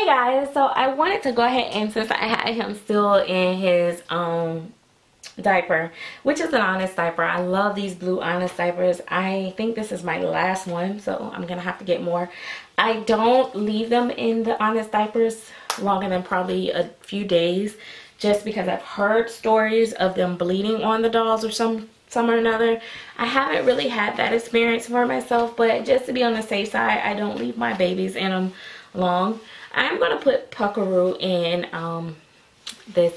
Hey guys, so I wanted to go ahead, and since I had him still in his diaper, which is an Honest diaper. I love these blue Honest diapers. I think this is my last one, so I'm gonna have to get more. I don't leave them in the Honest diapers longer than probably a few days, just because I've heard stories of them bleeding on the dolls or some or another. I haven't really had that experience for myself, but just to be on the safe side, I don't leave my babies in them long. I'm gonna put Puckaroo in this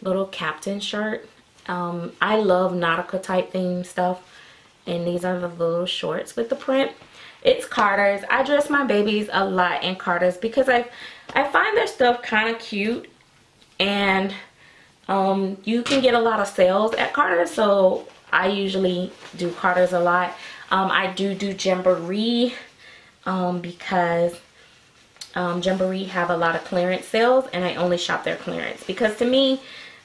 little captain shirt. I love Nautica type theme stuff, and these are the little shorts with the print. It's Carter's. I dress my babies a lot in Carter's because I find their stuff kind of cute, and you can get a lot of sales at Carter's, so I usually do Carter's a lot. I do Gymboree because Gymboree have a lot of clearance sales, and I only shop their clearance because to me,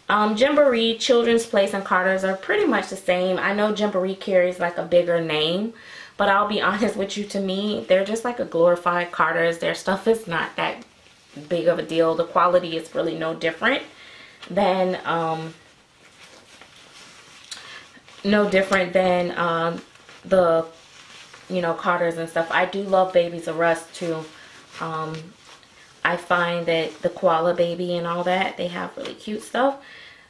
Gymboree, Children's Place, and Carter's are pretty much the same. I know Gymboree carries like a bigger name, but I'll be honest with you, to me, they're just like a glorified Carter's. Their stuff is not that big of a deal. The quality is really no different than the Carter's and stuff. I do love Babies R Us too. I find that the Koala Baby and all that, they have really cute stuff.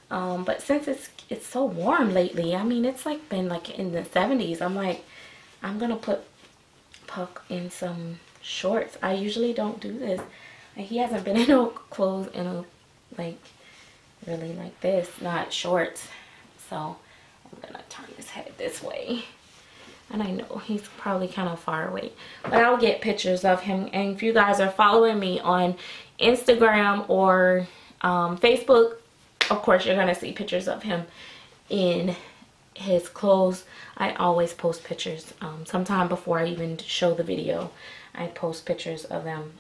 But since it's so warm lately, I mean, it's like been like in the 70s. I'm like, I'm gonna put Puck in some shorts. I usually don't do this. He hasn't been in no clothes in a really like this, not shorts. So I'm gonna turn his head this way. And I know he's probably kind of far away, but I'll get pictures of him. And if you guys are following me on Instagram or Facebook, of course you're gonna see pictures of him in his clothes. I always post pictures. Sometime before I even show the video, I post pictures of them.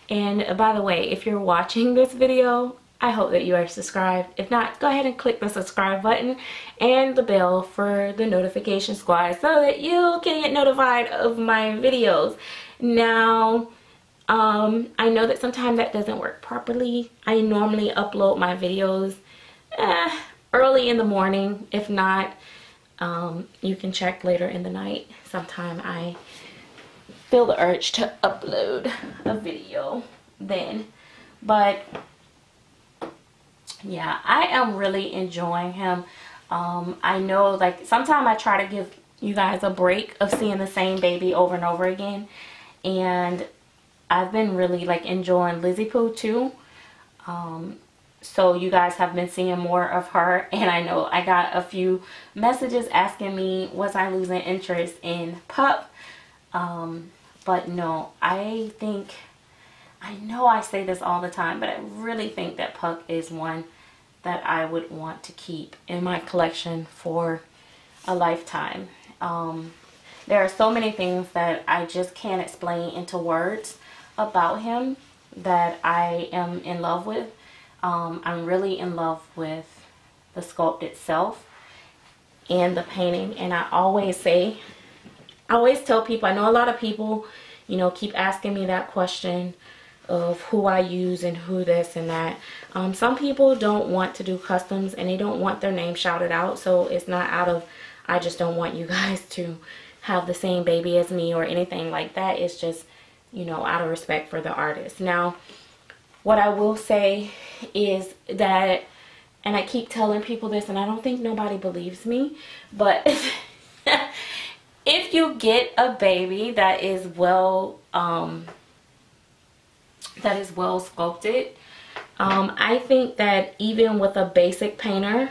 And by the way, if you're watching this video, I hope that you are subscribed. If not, go ahead and click the subscribe button and the bell for the notification squad so that you can get notified of my videos. Now, I know that sometimes that doesn't work properly. I normally upload my videos early in the morning. If not, you can check later in the night. Sometime I feel the urge to upload a video then. But yeah, I am really enjoying him. I know, like, sometimes I try to give you guys a break of seeing the same baby over and over again, and I've been really like enjoying Lizzie Pooh too. So you guys have been seeing more of her, and I know I got a few messages asking me, was I losing interest in Pup? But no, I know I say this all the time, but I really think that Puck is one that I would want to keep in my collection for a lifetime. There are so many things that I just can't explain into words about him that I am in love with. I'm really in love with the sculpt itself and the painting. And I always tell people, I know a lot of people, keep asking me that question of who I use and who this and that. Some people don't want to do customs and they don't want their name shouted out, so it's not out of I just don't want you guys to have the same baby as me or anything like that. It's just, out of respect for the artist. Now, what I will say is that, and I keep telling people this and I don't think nobody believes me, but if you get a baby that is well sculpted, I think that even with a basic painter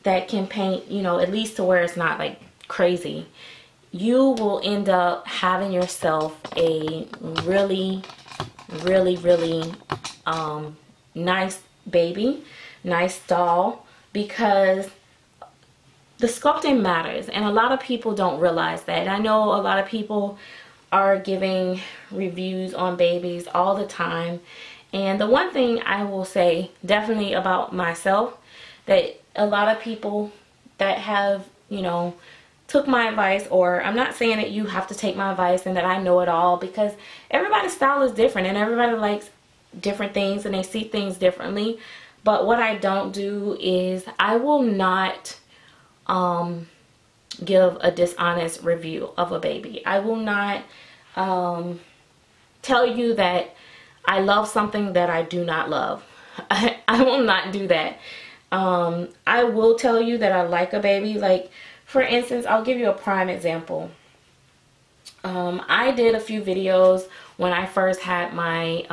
that can paint, at least to where it's not like crazy, you will end up having yourself a really nice baby, nice doll, because the sculpting matters, and a lot of people don't realize that. And I know a lot of people are giving reviews on babies all the time, and the one thing I will say definitely about myself, that a lot of people that have took my advice, or I'm not saying that you have to take my advice and that I know it all, because everybody's style is different and everybody likes different things and they see things differently. But what I don't do is I will not give a dishonest review of a baby. I will not tell you that I love something that I do not love. I will not do that. I will tell you that I like a baby. Like, for instance, I'll give you a prime example. I did a few videos when I first had my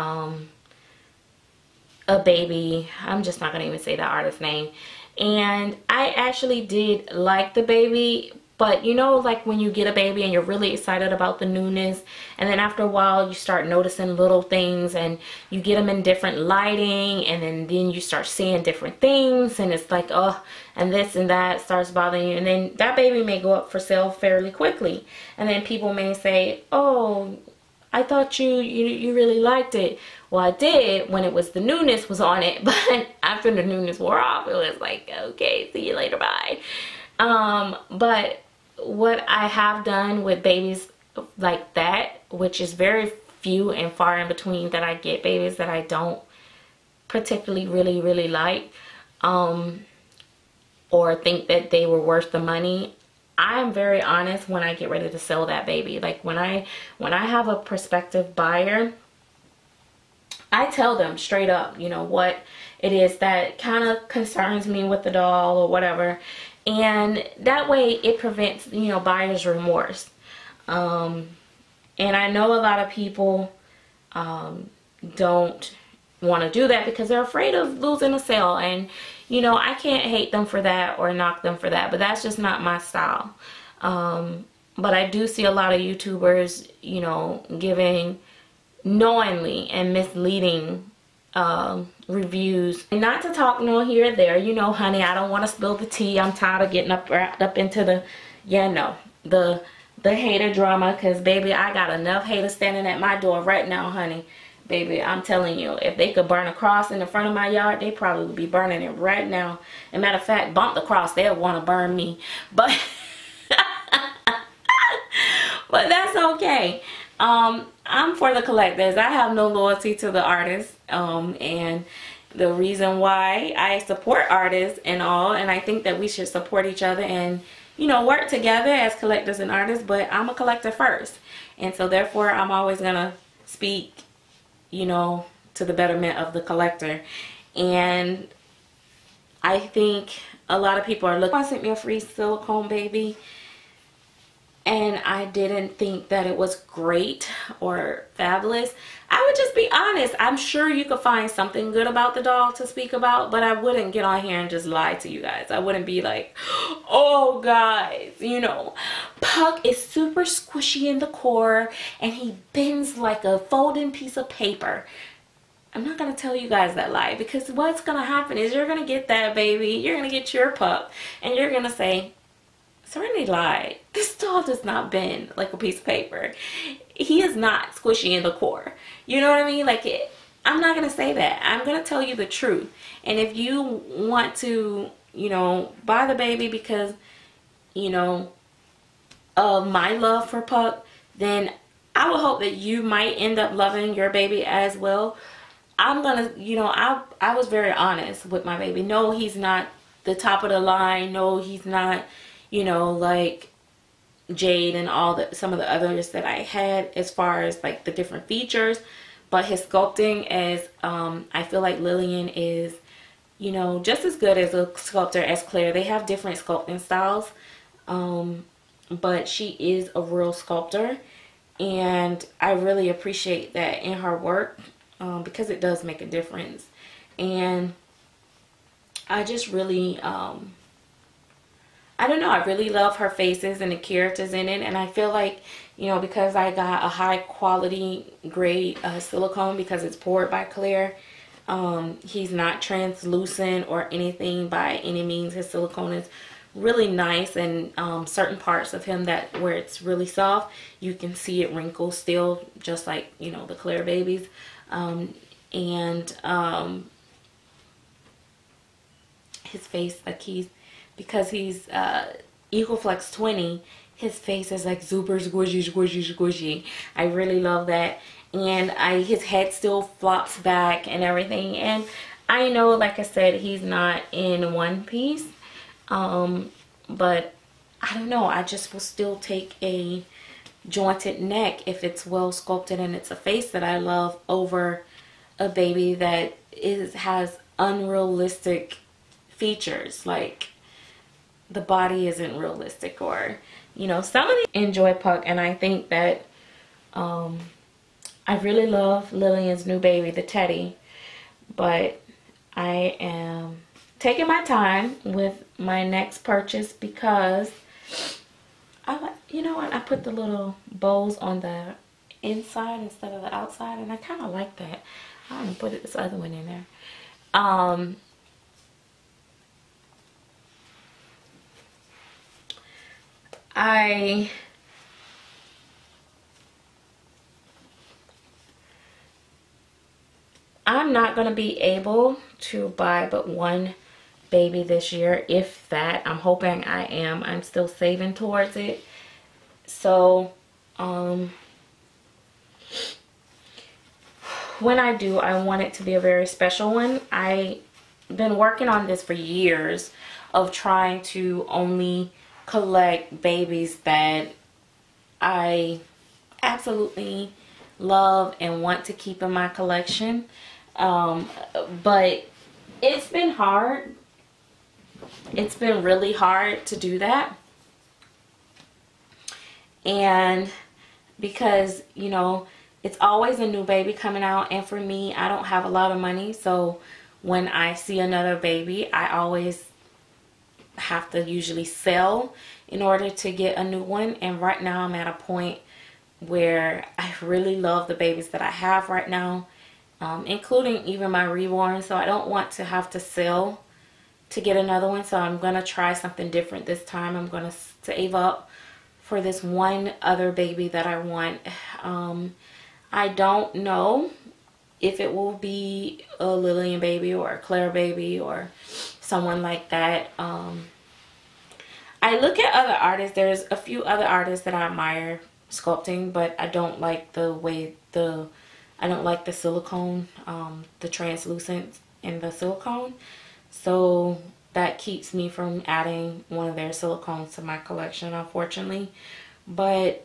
a baby. I'm just not gonna even say the artist's name. And I actually did like the baby, but you know, like when you get a baby and you're really excited about the newness, and then after a while you start noticing little things and you get them in different lighting, and then you start seeing different things, and it's like, oh, and this and that starts bothering you, and then that baby may go up for sale fairly quickly, and then people may say, oh, I thought you really liked it. Well, I did when it was the newness was on it, but after the newness wore off, it was like, okay, see you later, bye. But what I have done with babies like that, which is very few and far in between that I get babies that I don't particularly really like, or think that they were worth the money, I'm very honest when I get ready to sell that baby. Like when I have a prospective buyer, I tell them straight up, you know, what it is that kind of concerns me with the doll or whatever. And that way it prevents, you know, buyer's remorse. And I know a lot of people don't want to do that because they're afraid of losing a sale. And, you know, I can't hate them for that or knock them for that, but that's just not my style. But I do see a lot of YouTubers, you know, giving knowingly and misleading reviews. And not to talk no here or there, you know, honey, I don't want to spill the tea. I'm tired of getting wrapped up into the, yeah, no, the hater drama, because baby, I got enough haters standing at my door right now, honey. Baby, I'm telling you, if they could burn a cross in the front of my yard, they probably would be burning it right now. As a matter of fact, bump the cross, they'll want to burn me. But but that's okay. I'm for the collectors. I have no loyalty to the artists. And the reason why I support artists and all, and I think that we should support each other and, you know, work together as collectors and artists, but I'm a collector first. And so therefore I'm always gonna speak, you know, to the betterment of the collector. And I think a lot of people are looking. I sent me a free silicone baby, and I didn't think that it was great or fabulous. I would just be honest. I'm sure you could find something good about the doll to speak about, but I wouldn't get on here and just lie to you guys. I wouldn't be like, oh guys, you know, Puck is super squishy in the core and he bends like a folding piece of paper. I'm not going to tell you guys that lie, because what's going to happen is you're going to get that baby, you're going to get your pup, and you're going to say, Serenity lied. This doll does not bend like a piece of paper. He is not squishy in the core. You know what I mean? Like, I'm not going to say that. I'm going to tell you the truth. And if you want to, you know, buy the baby because, you know, of my love for Puck, then I would hope that you might end up loving your baby as well. I'm going to, you know, I was very honest with my baby. No, he's not the top of the line. No, he's not, you know, like Jade and some of the others that I had as far as like the different features. But his sculpting is, I feel like Lillian is, you know, just as good as a sculptor as Claire. They have different sculpting styles, but she is a real sculptor, and I really appreciate that in her work, because it does make a difference. And I just really, I don't know, I really love her faces and the characters in it. And I feel like, you know, because I got a high quality grade silicone, because it's poured by Claire, he's not translucent or anything by any means. His silicone is really nice, and certain parts of him that where it's really soft, you can see it wrinkle still, just like, you know, the Claire babies. His face, like because he's EcoFlex 20, his face is like super squishy, squishy, squishy. I really love that. And his head still flops back and everything. And I know, like I said, he's not in one piece. But I don't know. I just will still take a jointed neck if it's well sculpted and it's a face that I love over a baby that has unrealistic features, like the body isn't realistic, or you know, some of the enjoy Puck. And I think that I really love Lillian's new baby, the Teddy, but I am taking my time with my next purchase because I like, you know what, I put the little bows on the inside instead of the outside, and I kind of like that. I'm gonna put this other one in there. I'm not gonna be able to buy but one baby this year, if that. I'm hoping I am. I'm still saving towards it. So when I do, I want it to be a very special one. I've been working on this for years, of trying to only collect babies that I absolutely love and want to keep in my collection. But it's been hard. It's been really hard to do that. And because, you know, it's always a new baby coming out, and for me, I don't have a lot of money, so when I see another baby, I always have to usually sell in order to get a new one. And right now I'm at a point where I really love the babies that I have right now, including even my reborn, so I don't want to have to sell to get another one. So I'm gonna try something different this time. I'm gonna save up for this one other baby that I want. I don't know if it will be a Lillian baby or a Claire baby or someone like that. I look at other artists. There's a few other artists that I admire sculpting, but I don't like the way I don't like the silicone, the translucent in the silicone. So that keeps me from adding one of their silicones to my collection, unfortunately. But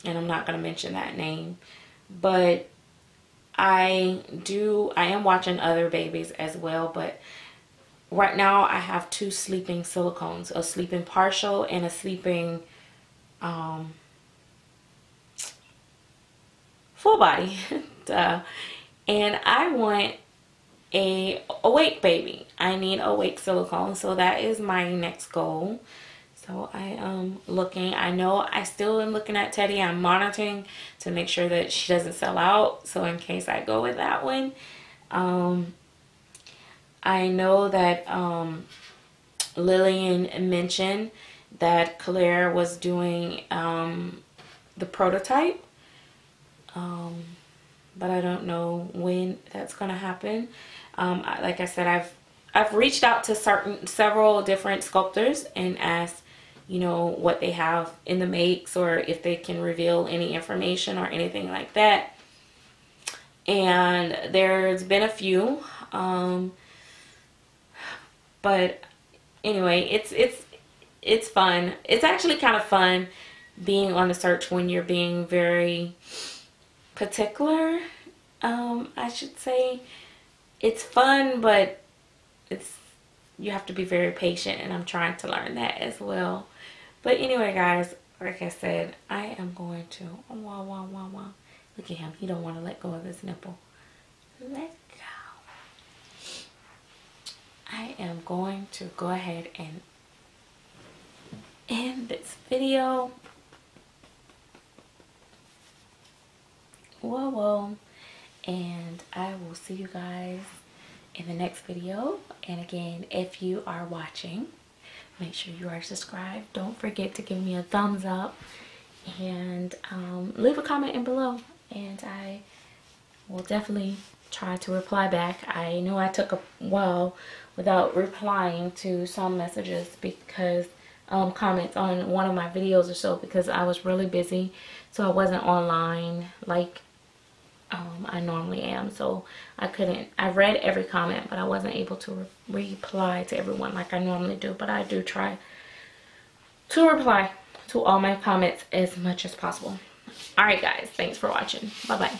and I'm not going to mention that name, but I am watching other babies as well. But right now I have two sleeping silicones, a sleeping partial and a sleeping full body. And I want a awake baby. I need awake silicone, so that is my next goal. So I am looking. I know I still am looking at Teddy. I'm monitoring to make sure that she doesn't sell out, so in case I go with that one. I know that Lillian mentioned that Claire was doing the prototype, but I don't know when that's gonna happen. Like I said, I've reached out to several different sculptors and asked, you know, what they have in the makes, or if they can reveal any information or anything like that. And there's been a few, but anyway, it's fun. It's actually kind of fun being on the search when you're being very particular. I should say it's fun, but you have to be very patient, and I'm trying to learn that as well. But anyway, guys, like I said, I am going to look at him. He don't want to let go of his nipple. Let go. I am going to go ahead and end this video. Whoa. And I will see you guys in the next video. And again, if you are watching, make sure you are subscribed. Don't forget to give me a thumbs up, and leave a comment in below, and I will definitely try to reply back. I know I took a while without replying to some messages because comments on one of my videos or so, because I was really busy, so I wasn't online like I normally am. So I read every comment, but I wasn't able to reply to everyone like I normally do. But I do try to reply to all my comments as much as possible. Alright guys, thanks for watching. Bye bye.